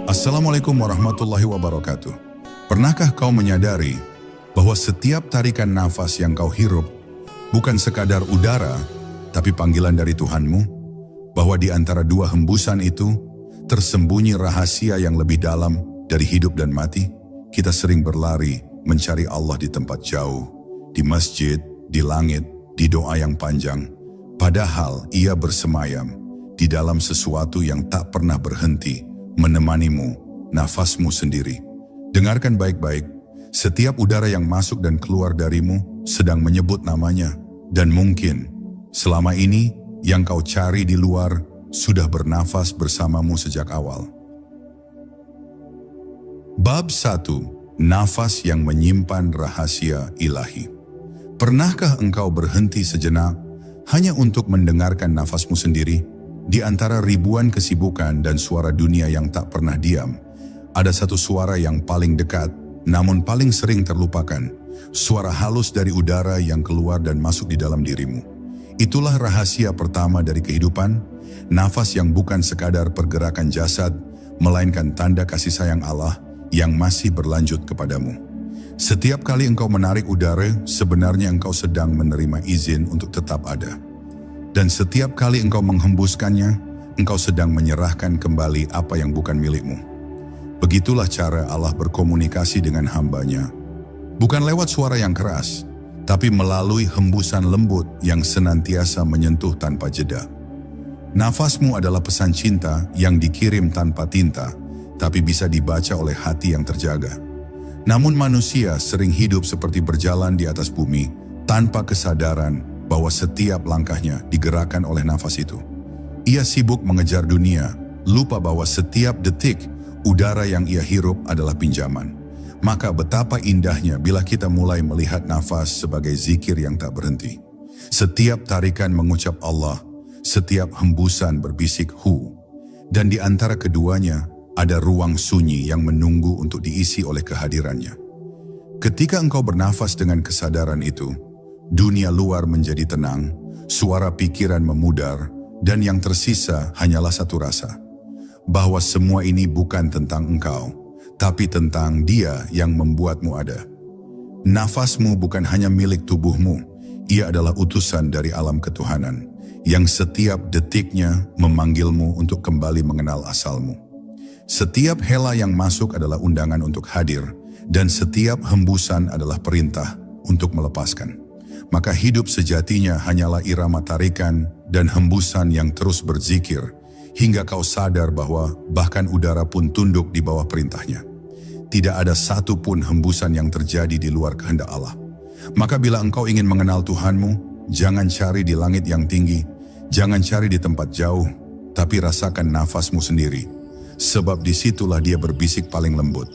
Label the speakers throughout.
Speaker 1: Assalamualaikum warahmatullahi wabarakatuh. Pernahkah kau menyadari bahwa setiap tarikan nafas yang kau hirup bukan sekadar udara, tapi panggilan dari Tuhanmu? Bahwa di antara dua hembusan itu tersembunyi rahasia yang lebih dalam dari hidup dan mati? Kita sering berlari mencari Allah di tempat jauh, di masjid, di langit, di doa yang panjang. Padahal Ia bersemayam di dalam sesuatu yang tak pernah berhenti, menemanimu, nafasmu sendiri. Dengarkan baik-baik, setiap udara yang masuk dan keluar darimu sedang menyebut namanya. Dan mungkin selama ini yang kau cari di luar sudah bernafas bersamamu sejak awal. Bab 1. Nafas yang menyimpan rahasia ilahi. Pernahkah engkau berhenti sejenak hanya untuk mendengarkan nafasmu sendiri? Di antara ribuan kesibukan dan suara dunia yang tak pernah diam, ada satu suara yang paling dekat, namun paling sering terlupakan. Suara halus dari udara yang keluar dan masuk di dalam dirimu. Itulah rahasia pertama dari kehidupan, nafas yang bukan sekadar pergerakan jasad, melainkan tanda kasih sayang Allah yang masih berlanjut kepadamu. Setiap kali engkau menarik udara, sebenarnya engkau sedang menerima izin untuk tetap ada. Dan setiap kali engkau menghembuskannya, engkau sedang menyerahkan kembali apa yang bukan milikmu. Begitulah cara Allah berkomunikasi dengan hamba-Nya. Bukan lewat suara yang keras, tapi melalui hembusan lembut yang senantiasa menyentuh tanpa jeda. Nafasmu adalah pesan cinta yang dikirim tanpa tinta, tapi bisa dibaca oleh hati yang terjaga. Namun manusia sering hidup seperti berjalan di atas bumi, tanpa kesadaran bahwa setiap langkahnya digerakkan oleh nafas itu. Ia sibuk mengejar dunia, lupa bahwa setiap detik udara yang ia hirup adalah pinjaman. Maka betapa indahnya bila kita mulai melihat nafas sebagai zikir yang tak berhenti. Setiap tarikan mengucap Allah, setiap hembusan berbisik hu. Dan di antara keduanya ada ruang sunyi yang menunggu untuk diisi oleh kehadirannya. Ketika engkau bernafas dengan kesadaran itu, dunia luar menjadi tenang, suara pikiran memudar, dan yang tersisa hanyalah satu rasa. Bahwa semua ini bukan tentang engkau, tapi tentang Dia yang membuatmu ada. Nafasmu bukan hanya milik tubuhmu, ia adalah utusan dari alam ketuhanan, yang setiap detiknya memanggilmu untuk kembali mengenal asalmu. Setiap hela yang masuk adalah undangan untuk hadir, dan setiap hembusan adalah perintah untuk melepaskan. Maka hidup sejatinya hanyalah irama tarikan dan hembusan yang terus berzikir, hingga kau sadar bahwa bahkan udara pun tunduk di bawah perintahnya. Tidak ada satu pun hembusan yang terjadi di luar kehendak Allah. Maka bila engkau ingin mengenal Tuhanmu, jangan cari di langit yang tinggi, jangan cari di tempat jauh, tapi rasakan nafasmu sendiri. Sebab disitulah Dia berbisik paling lembut.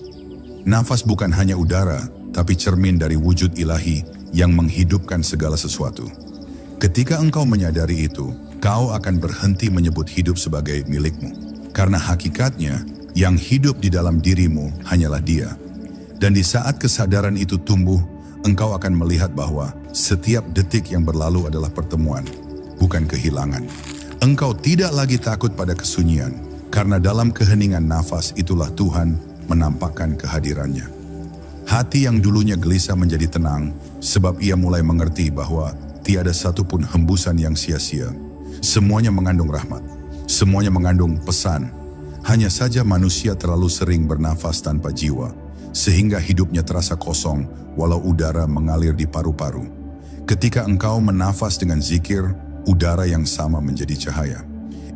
Speaker 1: Nafas bukan hanya udara, tapi cermin dari wujud ilahi yang menghidupkan segala sesuatu. Ketika engkau menyadari itu, kau akan berhenti menyebut hidup sebagai milikmu. Karena hakikatnya, yang hidup di dalam dirimu hanyalah Dia. Dan di saat kesadaran itu tumbuh, engkau akan melihat bahwa setiap detik yang berlalu adalah pertemuan, bukan kehilangan. Engkau tidak lagi takut pada kesunyian, karena dalam keheningan nafas itulah Tuhan menampakkan kehadirannya. Hati yang dulunya gelisah menjadi tenang, sebab ia mulai mengerti bahwa tiada satupun hembusan yang sia-sia. Semuanya mengandung rahmat, semuanya mengandung pesan. Hanya saja manusia terlalu sering bernafas tanpa jiwa, sehingga hidupnya terasa kosong walau udara mengalir di paru-paru. Ketika engkau menafas dengan zikir, udara yang sama menjadi cahaya.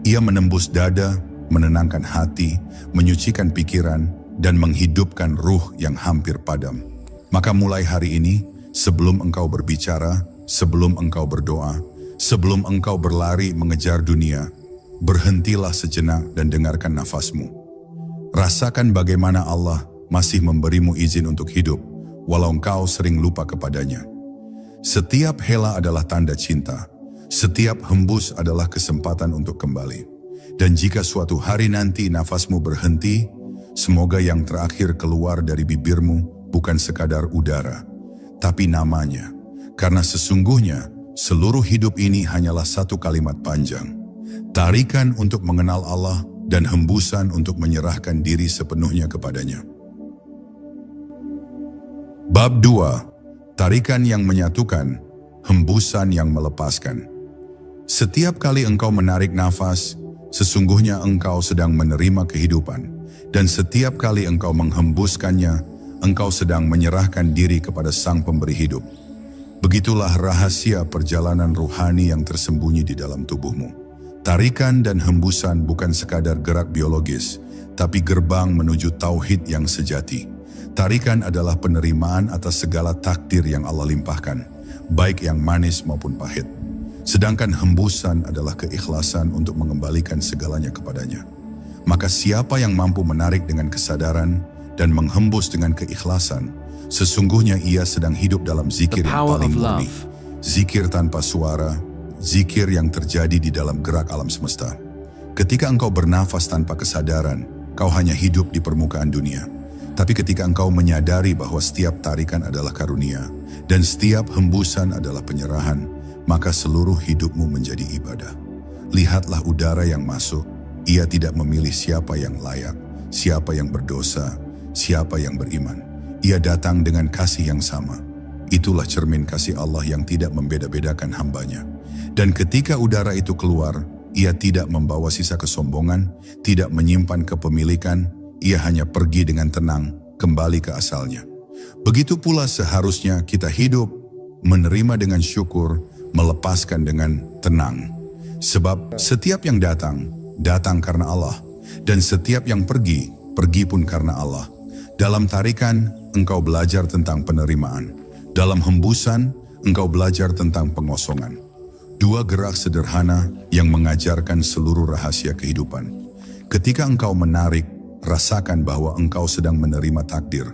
Speaker 1: Ia menembus dada, menenangkan hati, menyucikan pikiran, dan menghidupkan ruh yang hampir padam. Maka mulai hari ini, sebelum engkau berbicara, sebelum engkau berdoa, sebelum engkau berlari mengejar dunia, berhentilah sejenak dan dengarkan nafasmu. Rasakan bagaimana Allah masih memberimu izin untuk hidup, walau engkau sering lupa kepadanya. Setiap hela adalah tanda cinta, setiap hembus adalah kesempatan untuk kembali. Dan jika suatu hari nanti nafasmu berhenti, semoga yang terakhir keluar dari bibirmu bukan sekadar udara, tapi namanya. Karena sesungguhnya seluruh hidup ini hanyalah satu kalimat panjang. Tarikan untuk mengenal Allah dan hembusan untuk menyerahkan diri sepenuhnya kepadanya. Bab 2. Tarikan yang menyatukan, hembusan yang melepaskan. Setiap kali engkau menarik nafas, sesungguhnya engkau sedang menerima kehidupan, dan setiap kali engkau menghembuskannya, engkau sedang menyerahkan diri kepada Sang Pemberi hidup. Begitulah rahasia perjalanan ruhani yang tersembunyi di dalam tubuhmu. Tarikan dan hembusan bukan sekadar gerak biologis, tapi gerbang menuju tauhid yang sejati. Tarikan adalah penerimaan atas segala takdir yang Allah limpahkan, baik yang manis maupun pahit. Sedangkan hembusan adalah keikhlasan untuk mengembalikan segalanya kepadanya. Maka siapa yang mampu menarik dengan kesadaran dan menghembus dengan keikhlasan, sesungguhnya ia sedang hidup dalam zikir yang paling murni. Zikir tanpa suara, zikir yang terjadi di dalam gerak alam semesta. Ketika engkau bernafas tanpa kesadaran, kau hanya hidup di permukaan dunia. Tapi ketika engkau menyadari bahwa setiap tarikan adalah karunia, dan setiap hembusan adalah penyerahan, maka seluruh hidupmu menjadi ibadah. Lihatlah udara yang masuk, ia tidak memilih siapa yang layak, siapa yang berdosa, siapa yang beriman. Ia datang dengan kasih yang sama. Itulah cermin kasih Allah yang tidak membeda-bedakan hambanya. Dan ketika udara itu keluar, ia tidak membawa sisa kesombongan, tidak menyimpan kepemilikan, ia hanya pergi dengan tenang, kembali ke asalnya. Begitu pula seharusnya kita hidup, menerima dengan syukur, melepaskan dengan tenang. Sebab setiap yang datang, datang karena Allah. Dan setiap yang pergi, pergi pun karena Allah. Dalam tarikan, engkau belajar tentang penerimaan. Dalam hembusan, engkau belajar tentang pengosongan. Dua gerak sederhana yang mengajarkan seluruh rahasia kehidupan. Ketika engkau menarik, rasakan bahwa engkau sedang menerima takdir.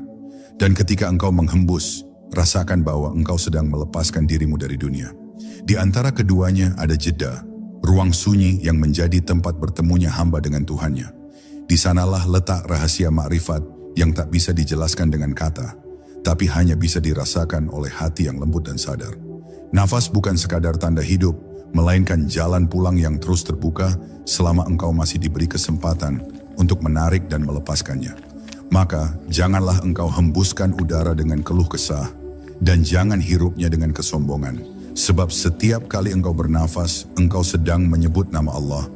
Speaker 1: Dan ketika engkau menghembus, rasakan bahwa engkau sedang melepaskan dirimu dari dunia. Di antara keduanya ada jeda, ruang sunyi yang menjadi tempat bertemunya hamba dengan Tuhannya. Di sanalah letak rahasia makrifat yang tak bisa dijelaskan dengan kata, tapi hanya bisa dirasakan oleh hati yang lembut dan sadar. Nafas bukan sekadar tanda hidup, melainkan jalan pulang yang terus terbuka selama engkau masih diberi kesempatan untuk menarik dan melepaskannya. Maka janganlah engkau hembuskan udara dengan keluh kesah, dan jangan hirupnya dengan kesombongan. Sebab setiap kali engkau bernafas, engkau sedang menyebut nama Allah,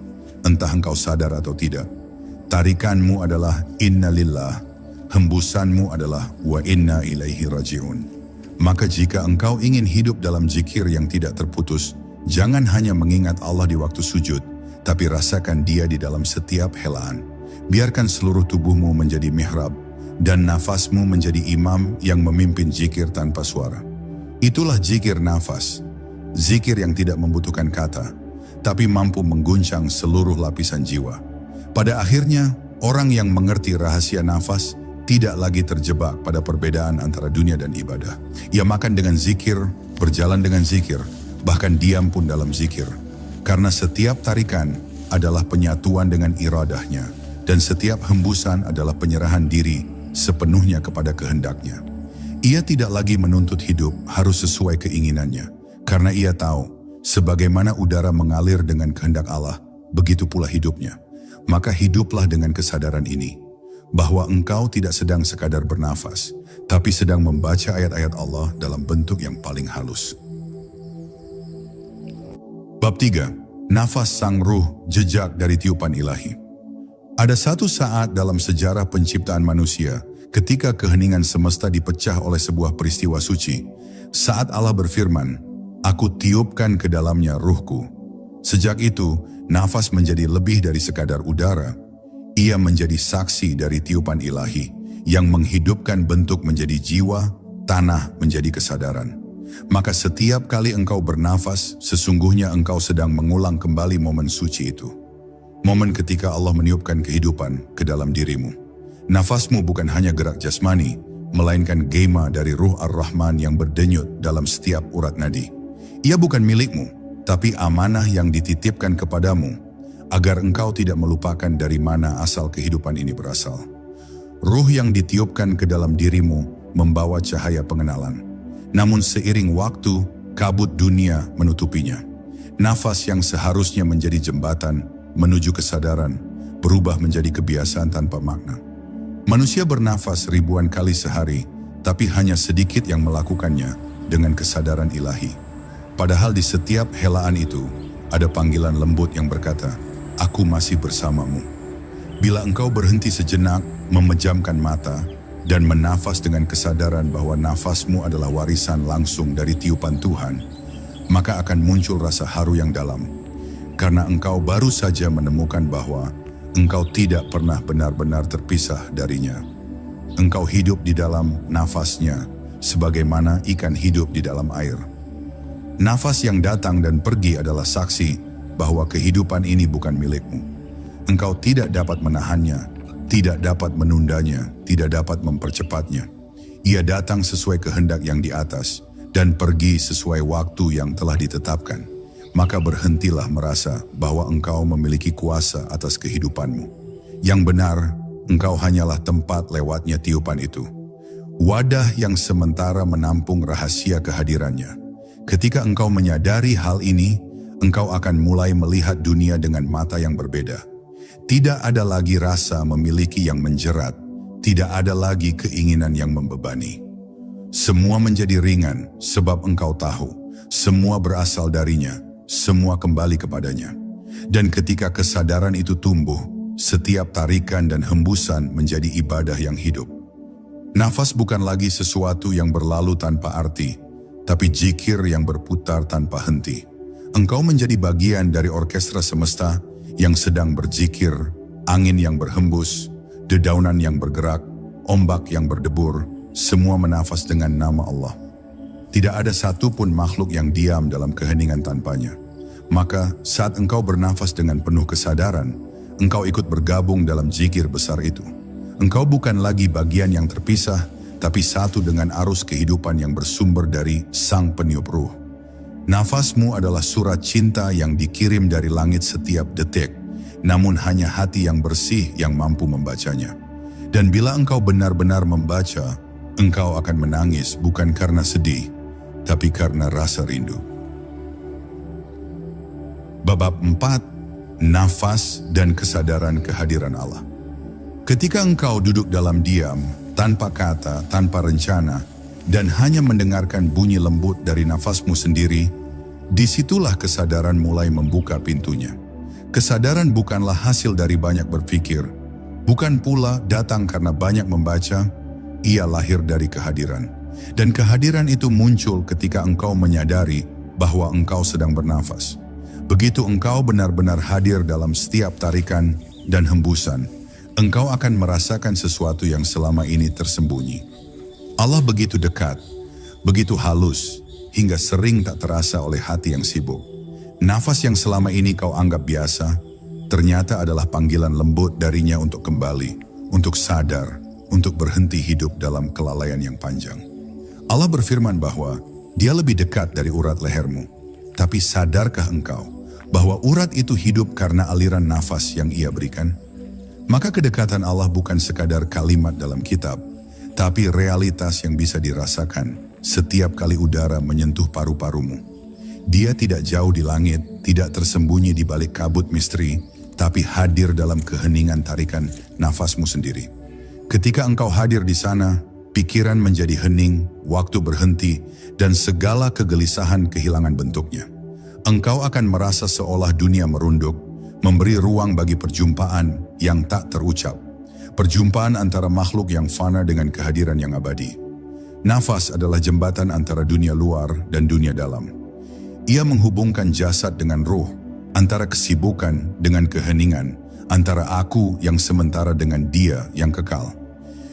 Speaker 1: entah engkau sadar atau tidak. Tarikanmu adalah inna lillah, hembusanmu adalah wa inna ilaihi raji'un. Maka jika engkau ingin hidup dalam zikir yang tidak terputus, jangan hanya mengingat Allah di waktu sujud, tapi rasakan Dia di dalam setiap helaan. Biarkan seluruh tubuhmu menjadi mihrab, dan nafasmu menjadi imam yang memimpin zikir tanpa suara. Itulah zikir nafas, zikir yang tidak membutuhkan kata, tapi mampu mengguncang seluruh lapisan jiwa. Pada akhirnya, orang yang mengerti rahasia nafas tidak lagi terjebak pada perbedaan antara dunia dan ibadah. Ia makan dengan zikir, berjalan dengan zikir, bahkan diam pun dalam zikir. Karena setiap tarikan adalah penyatuan dengan iradahnya, dan setiap hembusan adalah penyerahan diri sepenuhnya kepada kehendaknya. Ia tidak lagi menuntut hidup harus sesuai keinginannya, karena ia tahu, sebagaimana udara mengalir dengan kehendak Allah, begitu pula hidupnya. Maka hiduplah dengan kesadaran ini, bahwa engkau tidak sedang sekadar bernafas, tapi sedang membaca ayat-ayat Allah dalam bentuk yang paling halus. Bab 3. Nafas sang ruh, jejak dari tiupan ilahi. Ada satu saat dalam sejarah penciptaan manusia, ketika keheningan semesta dipecah oleh sebuah peristiwa suci, saat Allah berfirman, "Aku tiupkan ke dalamnya ruhku." Sejak itu, nafas menjadi lebih dari sekadar udara. Ia menjadi saksi dari tiupan ilahi yang menghidupkan bentuk menjadi jiwa, tanah menjadi kesadaran. Maka setiap kali engkau bernafas, sesungguhnya engkau sedang mengulang kembali momen suci itu. Momen ketika Allah meniupkan kehidupan ke dalam dirimu. Nafasmu bukan hanya gerak jasmani, melainkan gema dari ruh Ar-Rahman yang berdenyut dalam setiap urat nadi. Ia bukan milikmu, tapi amanah yang dititipkan kepadamu, agar engkau tidak melupakan dari mana asal kehidupan ini berasal. Ruh yang ditiupkan ke dalam dirimu membawa cahaya pengenalan. Namun seiring waktu, kabut dunia menutupinya. Nafas yang seharusnya menjadi jembatan menuju kesadaran, berubah menjadi kebiasaan tanpa makna. Manusia bernafas ribuan kali sehari, tapi hanya sedikit yang melakukannya dengan kesadaran ilahi. Padahal di setiap helaan itu, ada panggilan lembut yang berkata, "Aku masih bersamamu." Bila engkau berhenti sejenak, memejamkan mata, dan menafas dengan kesadaran bahwa nafasmu adalah warisan langsung dari tiupan Tuhan, maka akan muncul rasa haru yang dalam. Karena engkau baru saja menemukan bahwa engkau tidak pernah benar-benar terpisah darinya. Engkau hidup di dalam nafasnya, sebagaimana ikan hidup di dalam air. Nafas yang datang dan pergi adalah saksi bahwa kehidupan ini bukan milikmu. Engkau tidak dapat menahannya, tidak dapat menundanya, tidak dapat mempercepatnya. Ia datang sesuai kehendak yang di atas dan pergi sesuai waktu yang telah ditetapkan. Maka berhentilah merasa bahwa engkau memiliki kuasa atas kehidupanmu. Yang benar, engkau hanyalah tempat lewatnya tiupan itu. Wadah yang sementara menampung rahasia kehadirannya. Ketika engkau menyadari hal ini, engkau akan mulai melihat dunia dengan mata yang berbeda. Tidak ada lagi rasa memiliki yang menjerat, tidak ada lagi keinginan yang membebani. Semua menjadi ringan sebab engkau tahu, semua berasal darinya, semua kembali kepadanya. Dan ketika kesadaran itu tumbuh, setiap tarikan dan hembusan menjadi ibadah yang hidup. Nafas bukan lagi sesuatu yang berlalu tanpa arti, tapi zikir yang berputar tanpa henti. Engkau menjadi bagian dari orkestra semesta yang sedang berzikir, angin yang berhembus, dedaunan yang bergerak, ombak yang berdebur, semua menafas dengan nama Allah. Tidak ada satupun makhluk yang diam dalam keheningan tanpanya. Maka saat engkau bernafas dengan penuh kesadaran, engkau ikut bergabung dalam zikir besar itu. Engkau bukan lagi bagian yang terpisah, tapi satu dengan arus kehidupan yang bersumber dari Sang Peniup Ruh. Nafasmu adalah surat cinta yang dikirim dari langit setiap detik, namun hanya hati yang bersih yang mampu membacanya. Dan bila engkau benar-benar membaca, engkau akan menangis bukan karena sedih, tapi karena rasa rindu. Bab 4. Nafas dan kesadaran kehadiran Allah. Ketika engkau duduk dalam diam, tanpa kata, tanpa rencana, dan hanya mendengarkan bunyi lembut dari nafasmu sendiri, disitulah kesadaran mulai membuka pintunya. Kesadaran bukanlah hasil dari banyak berpikir, bukan pula datang karena banyak membaca, ia lahir dari kehadiran. Dan kehadiran itu muncul ketika engkau menyadari bahwa engkau sedang bernafas. Begitu engkau benar-benar hadir dalam setiap tarikan dan hembusan, engkau akan merasakan sesuatu yang selama ini tersembunyi. Allah begitu dekat, begitu halus, hingga sering tak terasa oleh hati yang sibuk. Nafas yang selama ini kau anggap biasa, ternyata adalah panggilan lembut darinya untuk kembali, untuk sadar, untuk berhenti hidup dalam kelalaian yang panjang. Allah berfirman bahwa Dia lebih dekat dari urat lehermu. Tapi sadarkah engkau bahwa urat itu hidup karena aliran nafas yang Ia berikan? Maka kedekatan Allah bukan sekadar kalimat dalam kitab, tapi realitas yang bisa dirasakan setiap kali udara menyentuh paru-parumu. Dia tidak jauh di langit, tidak tersembunyi di balik kabut misteri, tapi hadir dalam keheningan tarikan nafasmu sendiri. Ketika engkau hadir di sana, pikiran menjadi hening, waktu berhenti, dan segala kegelisahan kehilangan bentuknya. Engkau akan merasa seolah dunia merunduk, memberi ruang bagi perjumpaan yang tak terucap. Perjumpaan antara makhluk yang fana dengan kehadiran yang abadi. Nafas adalah jembatan antara dunia luar dan dunia dalam. Ia menghubungkan jasad dengan ruh, antara kesibukan dengan keheningan, antara aku yang sementara dengan Dia yang kekal.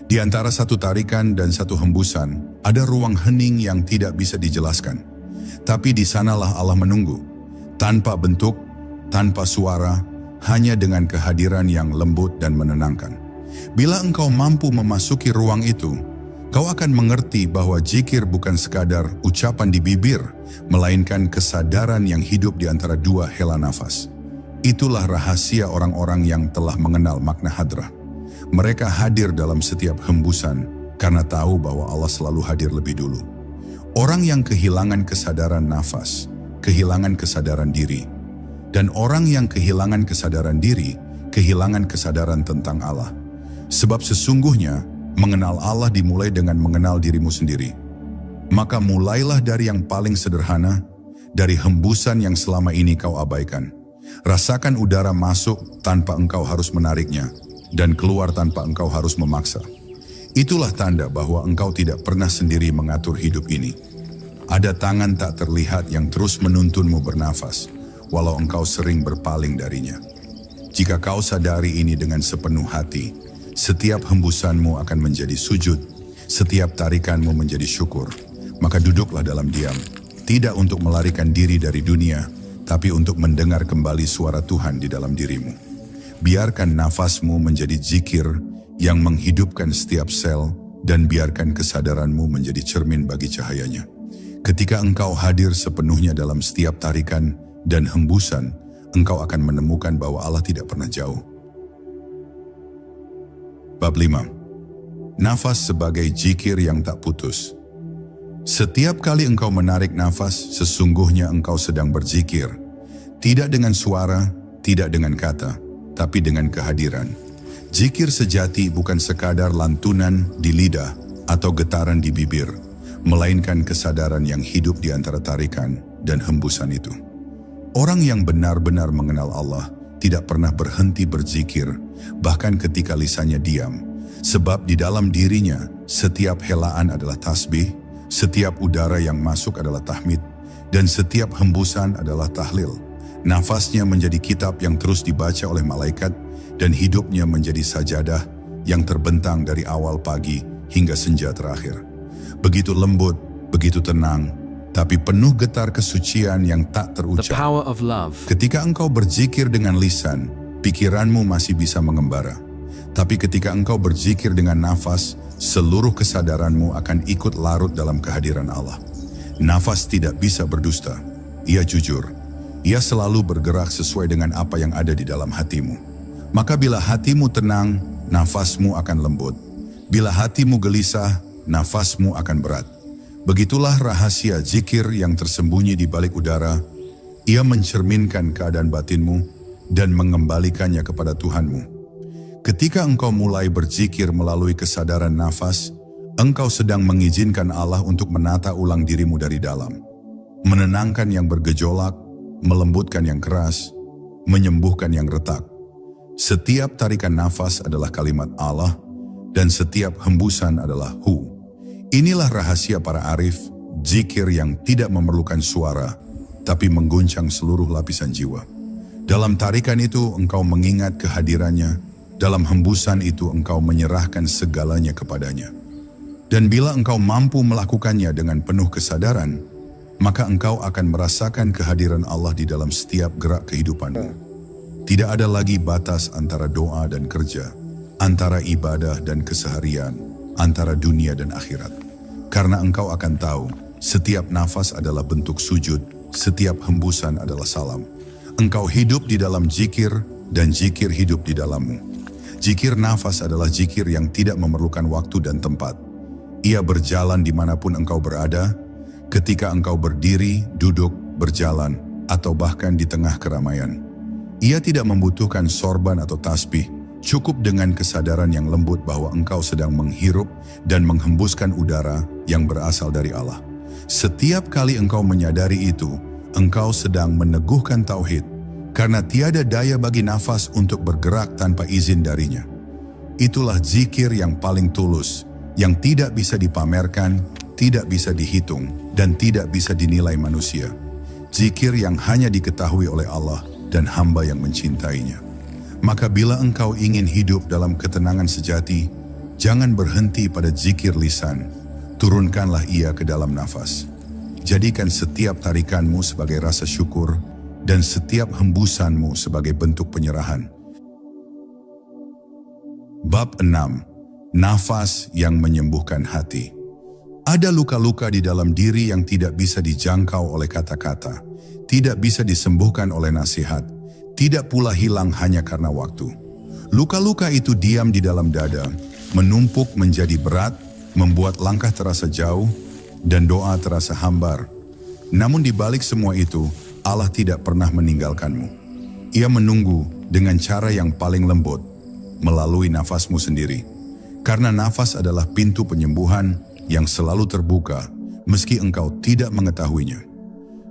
Speaker 1: Di antara satu tarikan dan satu hembusan, ada ruang hening yang tidak bisa dijelaskan. Tapi di sanalah Allah menunggu, tanpa bentuk, tanpa suara, hanya dengan kehadiran yang lembut dan menenangkan. Bila engkau mampu memasuki ruang itu, kau akan mengerti bahwa zikir bukan sekadar ucapan di bibir, melainkan kesadaran yang hidup di antara dua hela nafas. Itulah rahasia orang-orang yang telah mengenal makna hadrah. Mereka hadir dalam setiap hembusan karena tahu bahwa Allah selalu hadir lebih dulu. Orang yang kehilangan kesadaran nafas, kehilangan kesadaran diri. Dan orang yang kehilangan kesadaran diri, kehilangan kesadaran tentang Allah. Sebab sesungguhnya, mengenal Allah dimulai dengan mengenal dirimu sendiri. Maka mulailah dari yang paling sederhana, dari hembusan yang selama ini kau abaikan. Rasakan udara masuk tanpa engkau harus menariknya, dan keluar tanpa engkau harus memaksa. Itulah tanda bahwa engkau tidak pernah sendiri mengatur hidup ini. Ada tangan tak terlihat yang terus menuntunmu bernafas, walau engkau sering berpaling darinya. Jika kau sadari ini dengan sepenuh hati, setiap hembusanmu akan menjadi sujud, setiap tarikanmu menjadi syukur. Maka duduklah dalam diam, tidak untuk melarikan diri dari dunia, tapi untuk mendengar kembali suara Tuhan di dalam dirimu. Biarkan nafasmu menjadi zikir yang menghidupkan setiap sel, dan biarkan kesadaranmu menjadi cermin bagi cahayanya. Ketika engkau hadir sepenuhnya dalam setiap tarikan dan hembusan, engkau akan menemukan bahwa Allah tidak pernah jauh. Bab 5. Nafas sebagai zikir yang tak putus. Setiap kali engkau menarik nafas, sesungguhnya engkau sedang berzikir. Tidak dengan suara, tidak dengan kata, tapi dengan kehadiran. Zikir sejati bukan sekadar lantunan di lidah atau getaran di bibir, melainkan kesadaran yang hidup di antara tarikan dan hembusan itu. Orang yang benar-benar mengenal Allah tidak pernah berhenti berzikir, bahkan ketika lisannya diam, sebab di dalam dirinya setiap helaan adalah tasbih, setiap udara yang masuk adalah tahmid, dan setiap hembusan adalah tahlil. Nafasnya menjadi kitab yang terus dibaca oleh malaikat, dan hidupnya menjadi sajadah yang terbentang dari awal pagi hingga senja terakhir. Begitu lembut, begitu tenang, tapi penuh getar kesucian yang tak terucap.
Speaker 2: The power of love.
Speaker 1: Ketika engkau berzikir dengan lisan, pikiranmu masih bisa mengembara. Tapi ketika engkau berzikir dengan nafas, seluruh kesadaranmu akan ikut larut dalam kehadiran Allah. Nafas tidak bisa berdusta. Ia jujur. Ia selalu bergerak sesuai dengan apa yang ada di dalam hatimu. Maka bila hatimu tenang, nafasmu akan lembut. Bila hatimu gelisah, nafasmu akan berat. Begitulah rahasia zikir yang tersembunyi di balik udara. Ia mencerminkan keadaan batinmu dan mengembalikannya kepada Tuhanmu. Ketika engkau mulai berzikir melalui kesadaran nafas, engkau sedang mengizinkan Allah untuk menata ulang dirimu dari dalam. Menenangkan yang bergejolak, melembutkan yang keras, menyembuhkan yang retak. Setiap tarikan nafas adalah kalimat Allah, dan setiap hembusan adalah Hu. Inilah rahasia para arif, zikir yang tidak memerlukan suara, tapi mengguncang seluruh lapisan jiwa. Dalam tarikan itu engkau mengingat kehadirannya, dalam hembusan itu engkau menyerahkan segalanya kepadanya. Dan bila engkau mampu melakukannya dengan penuh kesadaran, maka engkau akan merasakan kehadiran Allah di dalam setiap gerak kehidupanmu. Tidak ada lagi batas antara doa dan kerja, antara ibadah dan keseharian, antara dunia dan akhirat. Karena engkau akan tahu, setiap nafas adalah bentuk sujud, setiap hembusan adalah salam. Engkau hidup di dalam zikir, dan zikir hidup di dalammu. Zikir nafas adalah zikir yang tidak memerlukan waktu dan tempat. Ia berjalan dimanapun engkau berada, ketika engkau berdiri, duduk, berjalan, atau bahkan di tengah keramaian. Ia tidak membutuhkan sorban atau tasbih, cukup dengan kesadaran yang lembut bahwa engkau sedang menghirup dan menghembuskan udara yang berasal dari Allah. Setiap kali engkau menyadari itu, engkau sedang meneguhkan tauhid, karena tiada daya bagi nafas untuk bergerak tanpa izin darinya. Itulah zikir yang paling tulus, yang tidak bisa dipamerkan, tidak bisa dihitung, dan tidak bisa dinilai manusia. Zikir yang hanya diketahui oleh Allah dan hamba yang mencintainya. Maka bila engkau ingin hidup dalam ketenangan sejati, jangan berhenti pada zikir lisan, turunkanlah ia ke dalam nafas. Jadikan setiap tarikanmu sebagai rasa syukur, dan setiap hembusanmu sebagai bentuk penyerahan. Bab 6. Nafas yang menyembuhkan hati. Ada luka-luka di dalam diri yang tidak bisa dijangkau oleh kata-kata, tidak bisa disembuhkan oleh nasihat, tidak pula hilang hanya karena waktu. Luka-luka itu diam di dalam dada, menumpuk menjadi berat, membuat langkah terasa jauh, dan doa terasa hambar. Namun di balik semua itu, Allah tidak pernah meninggalkanmu. Ia menunggu dengan cara yang paling lembut, melalui nafasmu sendiri. Karena nafas adalah pintu penyembuhan yang selalu terbuka meski engkau tidak mengetahuinya.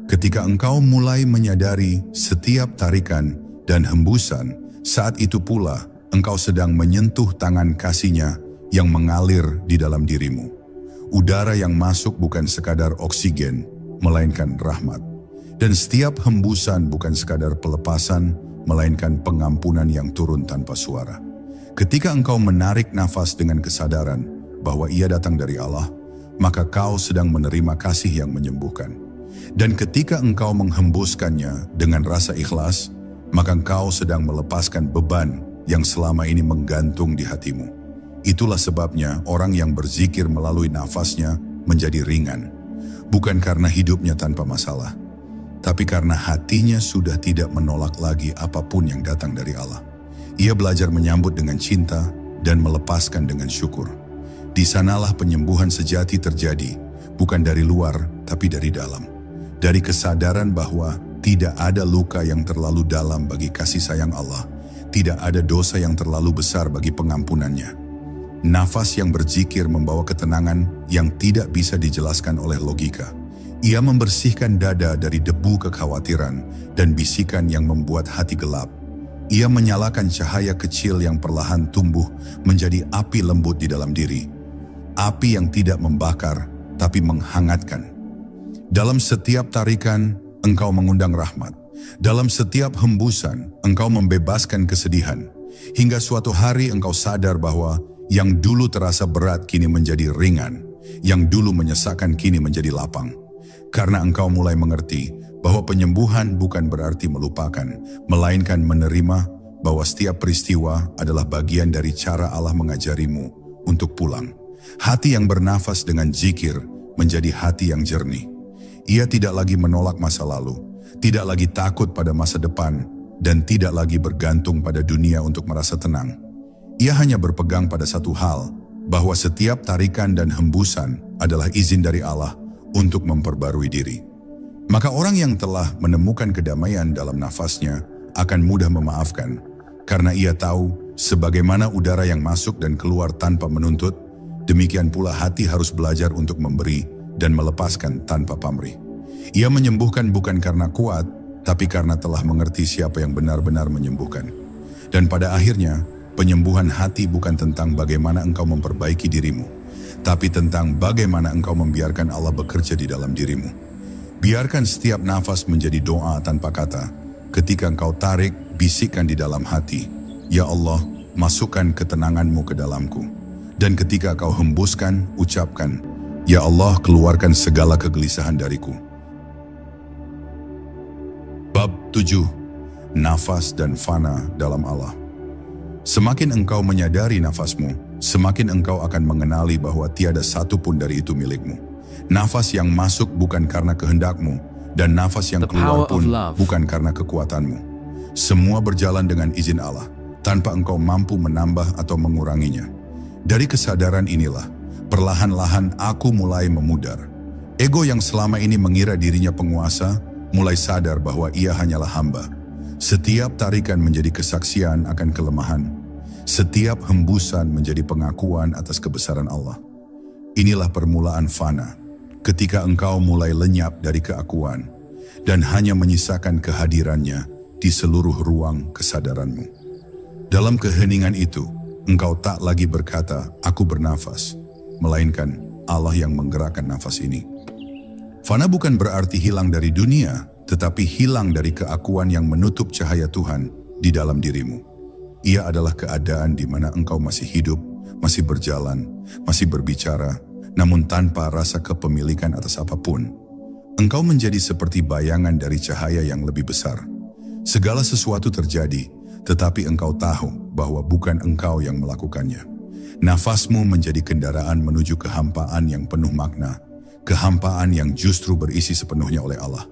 Speaker 1: Ketika engkau mulai menyadari setiap tarikan dan hembusan, saat itu pula engkau sedang menyentuh tangan kasih-Nya yang mengalir di dalam dirimu. Udara yang masuk bukan sekadar oksigen, melainkan rahmat. Dan setiap hembusan bukan sekadar pelepasan, melainkan pengampunan yang turun tanpa suara. Ketika engkau menarik nafas dengan kesadaran bahwa ia datang dari Allah, maka kau sedang menerima kasih yang menyembuhkan. Dan ketika engkau menghembuskannya dengan rasa ikhlas, maka engkau sedang melepaskan beban yang selama ini menggantung di hatimu. Itulah sebabnya orang yang berzikir melalui nafasnya menjadi ringan. Bukan karena hidupnya tanpa masalah, tapi karena hatinya sudah tidak menolak lagi apapun yang datang dari Allah. Ia belajar menyambut dengan cinta dan melepaskan dengan syukur. Di sanalah penyembuhan sejati terjadi, bukan dari luar, tapi dari dalam. Dari kesadaran bahwa tidak ada luka yang terlalu dalam bagi kasih sayang Allah, tidak ada dosa yang terlalu besar bagi pengampunannya. Nafas yang berzikir membawa ketenangan yang tidak bisa dijelaskan oleh logika. Ia membersihkan dada dari debu kekhawatiran dan bisikan yang membuat hati gelap. Ia menyalakan cahaya kecil yang perlahan tumbuh menjadi api lembut di dalam diri. Api yang tidak membakar, tapi menghangatkan. Dalam setiap tarikan, engkau mengundang rahmat. Dalam setiap hembusan, engkau membebaskan kesedihan. Hingga suatu hari engkau sadar bahwa yang dulu terasa berat kini menjadi ringan. Yang dulu menyesakkan kini menjadi lapang. Karena engkau mulai mengerti bahwa penyembuhan bukan berarti melupakan, melainkan menerima bahwa setiap peristiwa adalah bagian dari cara Allah mengajarimu untuk pulang. Hati yang bernafas dengan zikir menjadi hati yang jernih. Ia tidak lagi menolak masa lalu, tidak lagi takut pada masa depan, dan tidak lagi bergantung pada dunia untuk merasa tenang. Ia hanya berpegang pada satu hal, bahwa setiap tarikan dan hembusan adalah izin dari Allah untuk memperbarui diri. Maka orang yang telah menemukan kedamaian dalam nafasnya akan mudah memaafkan, karena ia tahu sebagaimana udara yang masuk dan keluar tanpa menuntut, demikian pula hati harus belajar untuk memberi dan melepaskan tanpa pamrih. Ia menyembuhkan bukan karena kuat, tapi karena telah mengerti siapa yang benar-benar menyembuhkan. Dan pada akhirnya, penyembuhan hati bukan tentang bagaimana engkau memperbaiki dirimu, tapi tentang bagaimana engkau membiarkan Allah bekerja di dalam dirimu. Biarkan setiap nafas menjadi doa tanpa kata. Ketika engkau tarik, bisikkan di dalam hati, "Ya Allah, masukkan ketenanganmu ke dalamku." Dan ketika kau hembuskan, ucapkan, "Ya Allah, keluarkan segala kegelisahan dariku." Bab 7. Nafas dan fana dalam Allah. Semakin engkau menyadari nafasmu, semakin engkau akan mengenali bahwa tiada satu pun dari itu milikmu. Nafas yang masuk bukan karena kehendakmu, dan nafas yang keluar pun bukan karena kekuatanmu. Semua berjalan dengan izin Allah, tanpa engkau mampu menambah atau menguranginya. Dari kesadaran inilah, perlahan-lahan aku mulai memudar. Ego yang selama ini mengira dirinya penguasa, mulai sadar bahwa ia hanyalah hamba. Setiap tarikan menjadi kesaksian akan kelemahan. Setiap hembusan menjadi pengakuan atas kebesaran Allah. Inilah permulaan fana, ketika engkau mulai lenyap dari keakuan, dan hanya menyisakan kehadirannya di seluruh ruang kesadaranmu. Dalam keheningan itu, engkau tak lagi berkata, "Aku bernafas," melainkan Allah yang menggerakkan nafas ini. Fana bukan berarti hilang dari dunia, tetapi hilang dari keakuan yang menutup cahaya Tuhan di dalam dirimu. Ia adalah keadaan di mana engkau masih hidup, masih berjalan, masih berbicara, namun tanpa rasa kepemilikan atas apapun. Engkau menjadi seperti bayangan dari cahaya yang lebih besar. Segala sesuatu terjadi, tetapi engkau tahu bahwa bukan engkau yang melakukannya. Nafasmu menjadi kendaraan menuju kehampaan yang penuh makna, kehampaan yang justru berisi sepenuhnya oleh Allah.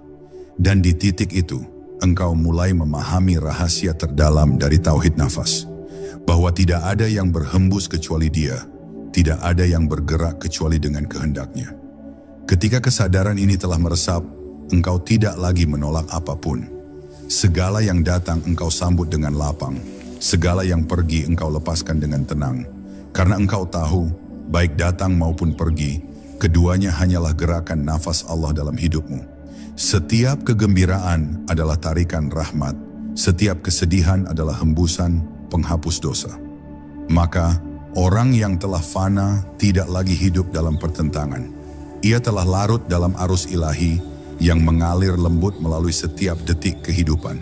Speaker 1: Dan di titik itu, engkau mulai memahami rahasia terdalam dari tauhid nafas, bahwa tidak ada yang berhembus kecuali Dia, tidak ada yang bergerak kecuali dengan kehendaknya. Ketika kesadaran ini telah meresap, engkau tidak lagi menolak apapun. Segala yang datang engkau sambut dengan lapang, segala yang pergi engkau lepaskan dengan tenang. Karena engkau tahu, baik datang maupun pergi, keduanya hanyalah gerakan nafas Allah dalam hidupmu. Setiap kegembiraan adalah tarikan rahmat, setiap kesedihan adalah hembusan penghapus dosa. Maka, orang yang telah fana tidak lagi hidup dalam pertentangan. Ia telah larut dalam arus ilahi yang mengalir lembut melalui setiap detik kehidupan.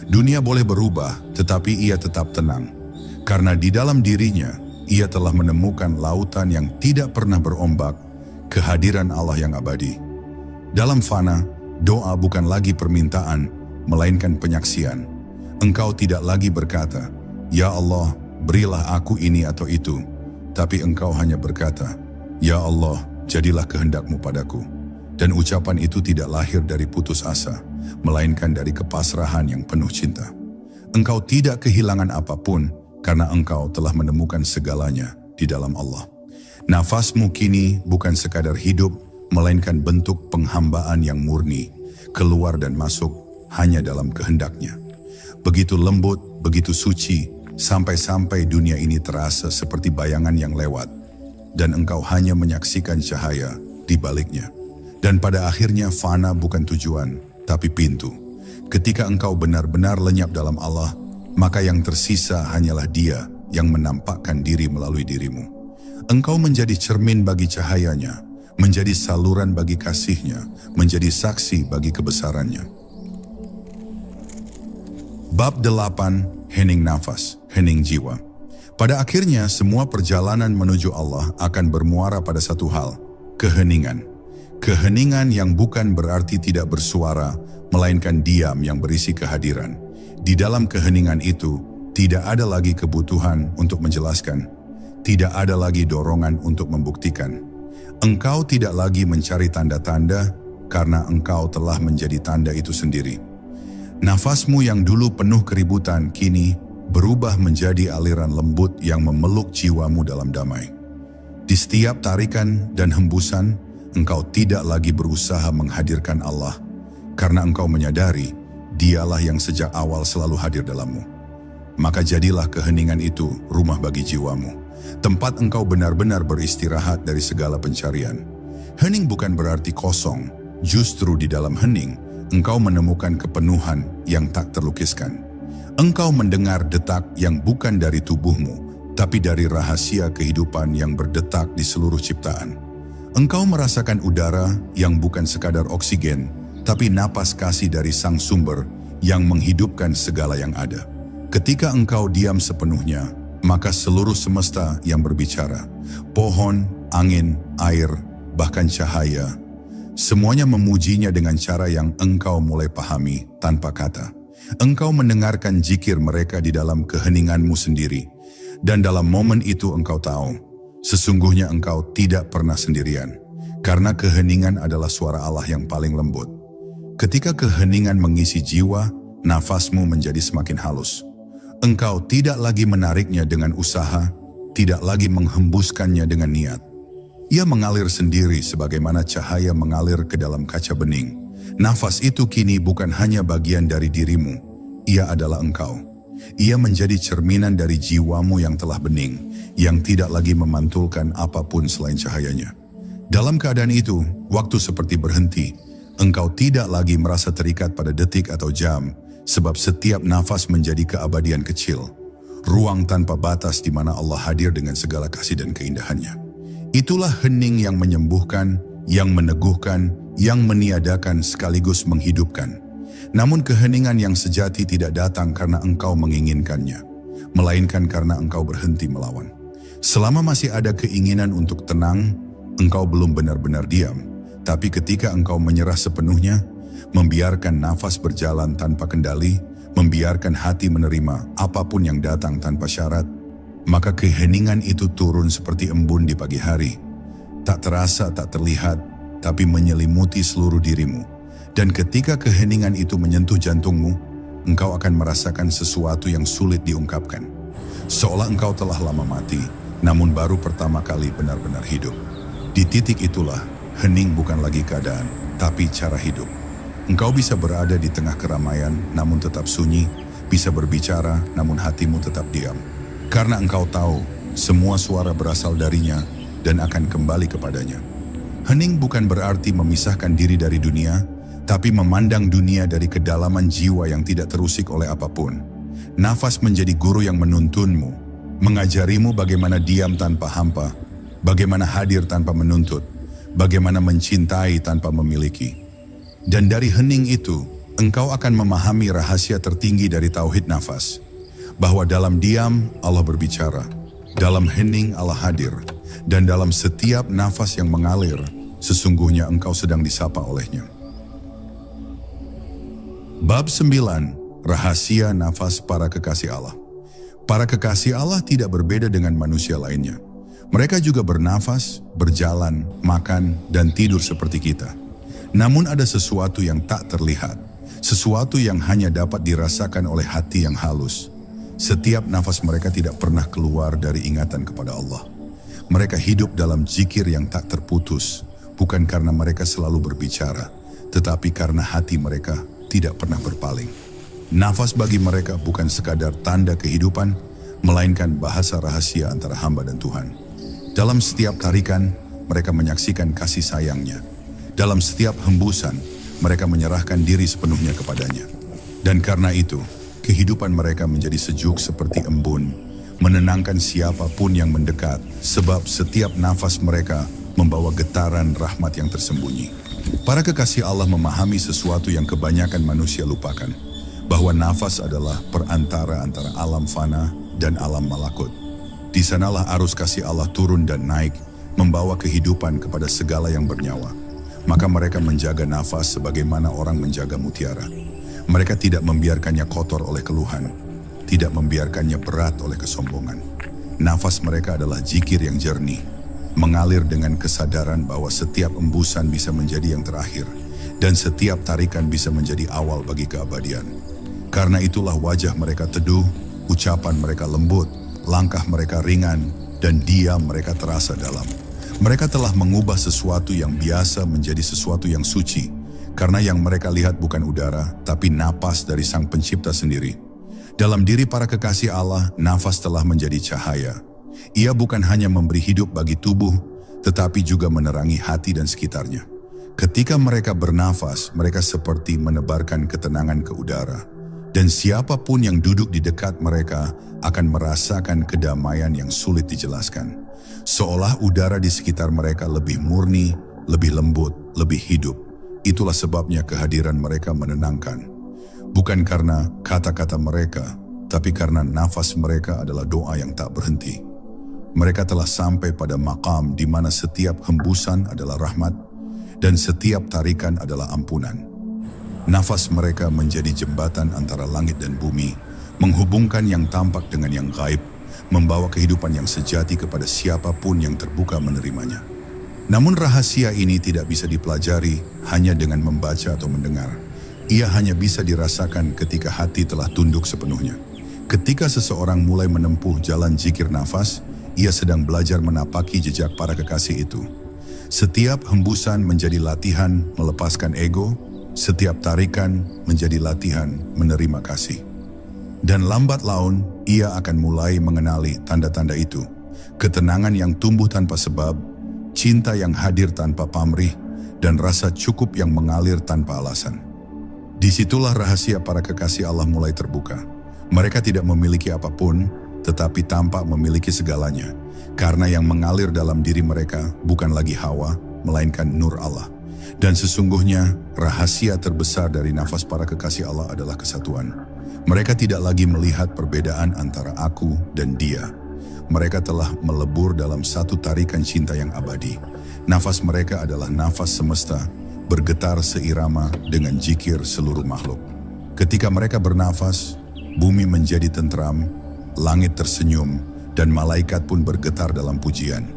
Speaker 1: Dunia boleh berubah, tetapi ia tetap tenang. Karena di dalam dirinya, ia telah menemukan lautan yang tidak pernah berombak, kehadiran Allah yang abadi. Dalam fana, doa bukan lagi permintaan, melainkan penyaksian. Engkau tidak lagi berkata, "Ya Allah, berilah aku ini atau itu." Tapi engkau hanya berkata, "Ya Allah, jadilah kehendak-Mu padaku." Dan ucapan itu tidak lahir dari putus asa, melainkan dari kepasrahan yang penuh cinta. Engkau tidak kehilangan apapun, karena engkau telah menemukan segalanya di dalam Allah. Nafasmu kini bukan sekadar hidup, melainkan bentuk penghambaan yang murni, keluar dan masuk hanya dalam kehendak-Nya. Begitu lembut, begitu suci, sampai-sampai dunia ini terasa seperti bayangan yang lewat, dan engkau hanya menyaksikan cahaya di baliknya. Dan pada akhirnya fana bukan tujuan, tapi pintu. Ketika engkau benar-benar lenyap dalam Allah, maka yang tersisa hanyalah Dia yang menampakkan diri melalui dirimu. Engkau menjadi cermin bagi cahayanya, menjadi saluran bagi kasih-Nya, menjadi saksi bagi kebesaran-Nya. Bab 8, hening nafas, hening jiwa. Pada akhirnya semua perjalanan menuju Allah akan bermuara pada satu hal, keheningan. Keheningan yang bukan berarti tidak bersuara, melainkan diam yang berisi kehadiran. Di dalam keheningan itu, tidak ada lagi kebutuhan untuk menjelaskan. Tidak ada lagi dorongan untuk membuktikan. Engkau tidak lagi mencari tanda-tanda, karena engkau telah menjadi tanda itu sendiri. Nafasmu yang dulu penuh keributan, kini berubah menjadi aliran lembut yang memeluk jiwamu dalam damai. Di setiap tarikan dan hembusan, engkau tidak lagi berusaha menghadirkan Allah, karena engkau menyadari Dialah yang sejak awal selalu hadir dalammu. Maka jadilah keheningan itu rumah bagi jiwamu, tempat engkau benar-benar beristirahat dari segala pencarian. Hening bukan berarti kosong, justru di dalam hening, engkau menemukan kepenuhan yang tak terlukiskan. Engkau mendengar detak yang bukan dari tubuhmu, tapi dari rahasia kehidupan yang berdetak di seluruh ciptaan. Engkau merasakan udara yang bukan sekadar oksigen, tapi napas kasih dari Sang Sumber yang menghidupkan segala yang ada. Ketika engkau diam sepenuhnya, maka seluruh semesta yang berbicara, pohon, angin, air, bahkan cahaya, semuanya memujinya dengan cara yang engkau mulai pahami tanpa kata. Engkau mendengarkan zikir mereka di dalam keheninganmu sendiri, dan dalam momen itu engkau tahu, sesungguhnya engkau tidak pernah sendirian, karena keheningan adalah suara Allah yang paling lembut. Ketika keheningan mengisi jiwa, nafasmu menjadi semakin halus. Engkau tidak lagi menariknya dengan usaha, tidak lagi menghembuskannya dengan niat. Ia mengalir sendiri sebagaimana cahaya mengalir ke dalam kaca bening. Nafas itu kini bukan hanya bagian dari dirimu, ia adalah engkau. Ia menjadi cerminan dari jiwamu yang telah bening, yang tidak lagi memantulkan apapun selain cahayanya. Dalam keadaan itu, waktu seperti berhenti. Engkau tidak lagi merasa terikat pada detik atau jam, sebab setiap nafas menjadi keabadian kecil, ruang tanpa batas di mana Allah hadir dengan segala kasih dan keindahannya. Itulah hening yang menyembuhkan, yang meneguhkan, yang meniadakan sekaligus menghidupkan. Namun keheningan yang sejati tidak datang karena engkau menginginkannya, melainkan karena engkau berhenti melawan. Selama masih ada keinginan untuk tenang, engkau belum benar-benar diam. Tapi ketika engkau menyerah sepenuhnya, membiarkan nafas berjalan tanpa kendali, membiarkan hati menerima apapun yang datang tanpa syarat, maka keheningan itu turun seperti embun di pagi hari. Tak terasa, tak terlihat, tapi menyelimuti seluruh dirimu. Dan ketika keheningan itu menyentuh jantungmu, engkau akan merasakan sesuatu yang sulit diungkapkan. Seolah engkau telah lama mati, namun baru pertama kali benar-benar hidup. Di titik itulah, hening bukan lagi keadaan, tapi cara hidup. Engkau bisa berada di tengah keramaian namun tetap sunyi, bisa berbicara namun hatimu tetap diam. Karena engkau tahu semua suara berasal darinya dan akan kembali kepadanya. Hening bukan berarti memisahkan diri dari dunia, tapi memandang dunia dari kedalaman jiwa yang tidak terusik oleh apapun. Nafas menjadi guru yang menuntunmu, mengajarimu bagaimana diam tanpa hampa, bagaimana hadir tanpa menuntut, bagaimana mencintai tanpa memiliki. Dan dari hening itu, engkau akan memahami rahasia tertinggi dari tauhid nafas, bahwa dalam diam Allah berbicara, dalam hening Allah hadir, dan dalam setiap nafas yang mengalir, sesungguhnya engkau sedang disapa olehnya. Bab 9, Rahasia Nafas Para Kekasih Allah. Para kekasih Allah tidak berbeda dengan manusia lainnya. Mereka juga bernafas, berjalan, makan, dan tidur seperti kita. Namun ada sesuatu yang tak terlihat, sesuatu yang hanya dapat dirasakan oleh hati yang halus. Setiap nafas mereka tidak pernah keluar dari ingatan kepada Allah. Mereka hidup dalam zikir yang tak terputus, bukan karena mereka selalu berbicara, tetapi karena hati mereka tidak pernah berpaling. Nafas bagi mereka bukan sekadar tanda kehidupan, melainkan bahasa rahasia antara hamba dan Tuhan. Dalam setiap tarikan, mereka menyaksikan kasih sayangnya. Dalam setiap hembusan, mereka menyerahkan diri sepenuhnya kepadanya. Dan karena itu, kehidupan mereka menjadi sejuk seperti embun, menenangkan siapapun yang mendekat, sebab setiap nafas mereka membawa getaran rahmat yang tersembunyi. Para kekasih Allah memahami sesuatu yang kebanyakan manusia lupakan, bahwa nafas adalah perantara antara alam fana dan alam malakut. Di sanalah arus kasih Allah turun dan naik, membawa kehidupan kepada segala yang bernyawa. Maka mereka menjaga nafas sebagaimana orang menjaga mutiara. Mereka tidak membiarkannya kotor oleh keluhan, tidak membiarkannya berat oleh kesombongan. Nafas mereka adalah zikir yang jernih, mengalir dengan kesadaran bahwa setiap embusan bisa menjadi yang terakhir, dan setiap tarikan bisa menjadi awal bagi keabadian. Karena itulah wajah mereka teduh, ucapan mereka lembut, langkah mereka ringan, dan diam mereka terasa dalam. Mereka telah mengubah sesuatu yang biasa menjadi sesuatu yang suci, karena yang mereka lihat bukan udara, tapi napas dari Sang Pencipta sendiri. Dalam diri para kekasih Allah, nafas telah menjadi cahaya. Ia bukan hanya memberi hidup bagi tubuh, tetapi juga menerangi hati dan sekitarnya. Ketika mereka bernafas, mereka seperti menebarkan ketenangan ke udara. Dan siapapun yang duduk di dekat mereka akan merasakan kedamaian yang sulit dijelaskan. Seolah udara di sekitar mereka lebih murni, lebih lembut, lebih hidup. Itulah sebabnya kehadiran mereka menenangkan. Bukan karena kata-kata mereka, tapi karena nafas mereka adalah doa yang tak berhenti. Mereka telah sampai pada maqam di mana setiap hembusan adalah rahmat dan setiap tarikan adalah ampunan. Nafas mereka menjadi jembatan antara langit dan bumi, menghubungkan yang tampak dengan yang gaib, membawa kehidupan yang sejati kepada siapapun yang terbuka menerimanya. Namun rahasia ini tidak bisa dipelajari hanya dengan membaca atau mendengar. Ia hanya bisa dirasakan ketika hati telah tunduk sepenuhnya. Ketika seseorang mulai menempuh jalan zikir nafas, ia sedang belajar menapaki jejak para kekasih itu. Setiap hembusan menjadi latihan melepaskan ego, setiap tarikan menjadi latihan menerima kasih. Dan lambat laun, ia akan mulai mengenali tanda-tanda itu. Ketenangan yang tumbuh tanpa sebab, cinta yang hadir tanpa pamrih, dan rasa cukup yang mengalir tanpa alasan. Disitulah rahasia para kekasih Allah mulai terbuka. Mereka tidak memiliki apapun, tetapi tampak memiliki segalanya. Karena yang mengalir dalam diri mereka bukan lagi hawa, melainkan nur Allah. Dan sesungguhnya, rahasia terbesar dari nafas para kekasih Allah adalah kesatuan. Mereka tidak lagi melihat perbedaan antara aku dan dia. Mereka telah melebur dalam satu tarikan cinta yang abadi. Nafas mereka adalah nafas semesta, bergetar seirama dengan zikir seluruh makhluk. Ketika mereka bernafas, bumi menjadi tentram, langit tersenyum, dan malaikat pun bergetar dalam pujian.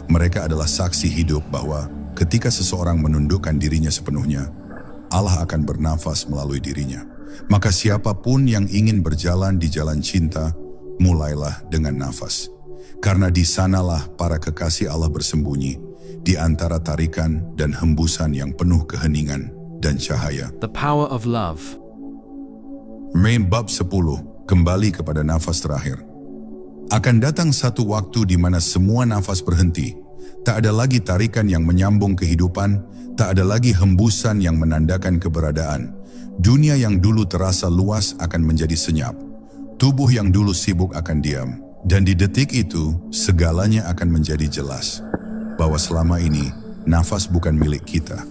Speaker 1: Mereka adalah saksi hidup bahwa ketika seseorang menundukkan dirinya sepenuhnya, Allah akan bernafas melalui dirinya. Maka siapapun yang ingin berjalan di jalan cinta, mulailah dengan nafas. Karena di sanalah para kekasih Allah bersembunyi, di antara tarikan dan hembusan yang penuh keheningan. dan cahaya.
Speaker 2: The power of love.
Speaker 1: Mem bab 10, kembali kepada nafas terakhir. Akan datang satu waktu di mana semua nafas berhenti. Tak ada lagi tarikan yang menyambung kehidupan, tak ada lagi hembusan yang menandakan keberadaan. Dunia yang dulu terasa luas akan menjadi senyap. Tubuh yang dulu sibuk akan diam. Dan di detik itu, segalanya akan menjadi jelas. Bahwa selama ini, nafas bukan milik kita.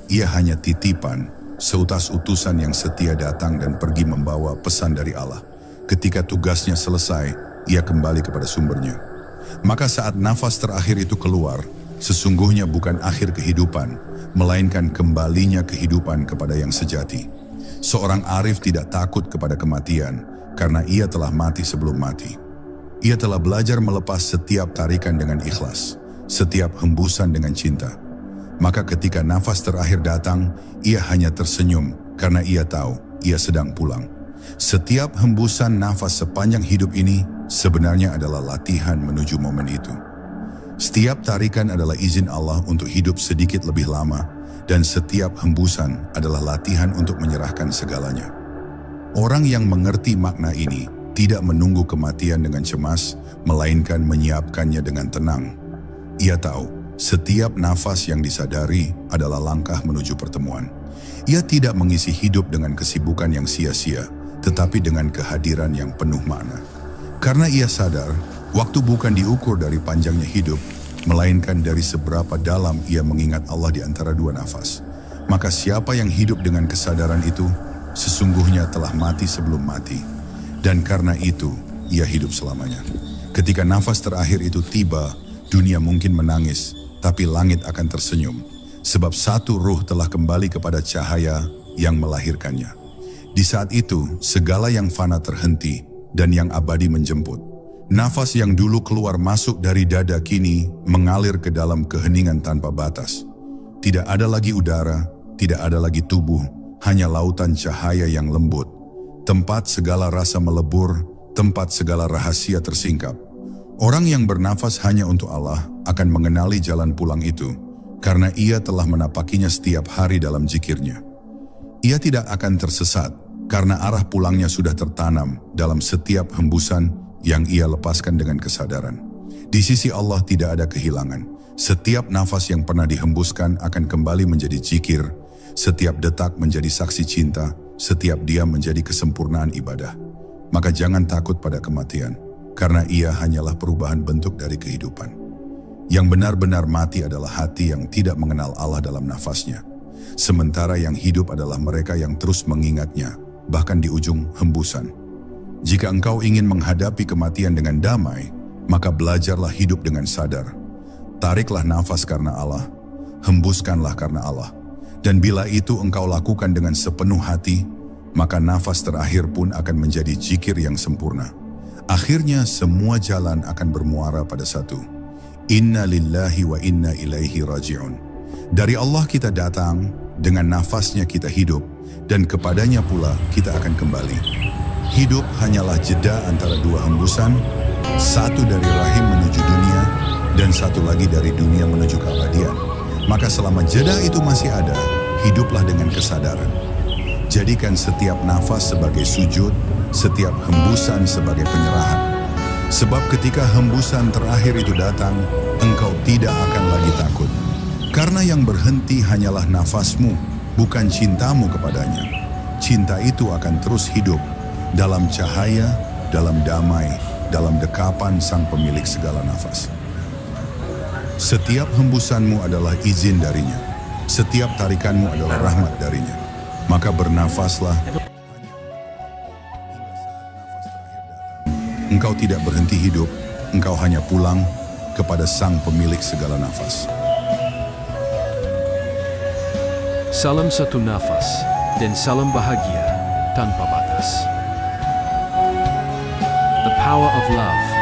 Speaker 1: Ia hanya titipan, seutas utusan yang setia datang dan pergi membawa pesan dari Allah. Ketika tugasnya selesai, ia kembali kepada sumbernya. Maka saat nafas terakhir itu keluar, sesungguhnya bukan akhir kehidupan, melainkan kembalinya kehidupan kepada yang sejati. Seorang arif tidak takut kepada kematian, karena ia telah mati sebelum mati. Ia telah belajar melepas setiap tarikan dengan ikhlas, setiap hembusan dengan cinta. Maka ketika nafas terakhir datang, ia hanya tersenyum, karena ia tahu ia sedang pulang. Setiap hembusan nafas sepanjang hidup ini sebenarnya adalah latihan menuju momen itu. Setiap tarikan adalah izin Allah untuk hidup sedikit lebih lama, dan setiap hembusan adalah latihan untuk menyerahkan segalanya. Orang yang mengerti makna ini tidak menunggu kematian dengan cemas, melainkan menyiapkannya dengan tenang. Ia tahu setiap nafas yang disadari adalah langkah menuju pertemuan. Ia tidak mengisi hidup dengan kesibukan yang sia-sia, tetapi dengan kehadiran yang penuh makna. Karena ia sadar, waktu bukan diukur dari panjangnya hidup, melainkan dari seberapa dalam ia mengingat Allah di antara dua nafas. Maka siapa yang hidup dengan kesadaran itu, sesungguhnya telah mati sebelum mati. Dan karena itu, ia hidup selamanya. Ketika nafas terakhir itu tiba, dunia mungkin menangis, tapi langit akan tersenyum. Sebab satu ruh telah kembali kepada cahaya yang melahirkannya. Di saat itu, segala yang fana terhenti dan yang abadi menjemput. Nafas yang dulu keluar masuk dari dada kini mengalir ke dalam keheningan tanpa batas. Tidak ada lagi udara, tidak ada lagi tubuh, hanya lautan cahaya yang lembut. Tempat segala rasa melebur, tempat segala rahasia tersingkap. Orang yang bernafas hanya untuk Allah akan mengenali jalan pulang itu, karena ia telah menapakinya setiap hari dalam zikirnya. Ia tidak akan tersesat, karena arah pulangnya sudah tertanam dalam setiap hembusan yang ia lepaskan dengan kesadaran. Di sisi Allah tidak ada kehilangan. Setiap nafas yang pernah dihembuskan akan kembali menjadi zikir, setiap detak menjadi saksi cinta, setiap diam menjadi kesempurnaan ibadah. Maka jangan takut pada kematian, karena ia hanyalah perubahan bentuk dari kehidupan. Yang benar-benar mati adalah hati yang tidak mengenal Allah dalam nafasnya. Sementara yang hidup adalah mereka yang terus mengingatnya, bahkan di ujung hembusan. Jika engkau ingin menghadapi kematian dengan damai, maka belajarlah hidup dengan sadar. Tariklah nafas karena Allah, hembuskanlah karena Allah. Dan bila itu engkau lakukan dengan sepenuh hati, maka nafas terakhir pun akan menjadi zikir yang sempurna. Akhirnya semua jalan akan bermuara pada satu. Inna lillahi wa inna ilaihi raji'un. Dari Allah kita datang, dengan nafasnya kita hidup, dan kepadanya pula kita akan kembali. Hidup hanyalah jeda antara dua hembusan, satu dari rahim menuju dunia, dan satu lagi dari dunia menuju keabadian. Maka selama jeda itu masih ada, hiduplah dengan kesadaran. Jadikan setiap nafas sebagai sujud, setiap hembusan sebagai penyerahan. Sebab ketika hembusan terakhir itu datang, engkau tidak akan lagi takut. Karena yang berhenti hanyalah nafasmu, bukan cintamu kepadanya. Cinta itu akan terus hidup dalam cahaya, dalam damai, dalam dekapan Sang Pemilik segala nafas. Setiap hembusanmu adalah izin darinya. Setiap tarikanmu adalah rahmat darinya. Maka bernafaslah. Engkau tidak berhenti hidup, engkau hanya pulang kepada Sang Pemilik segala nafas.
Speaker 2: Salam satu nafas dan salam bahagia tanpa batas. The power of love.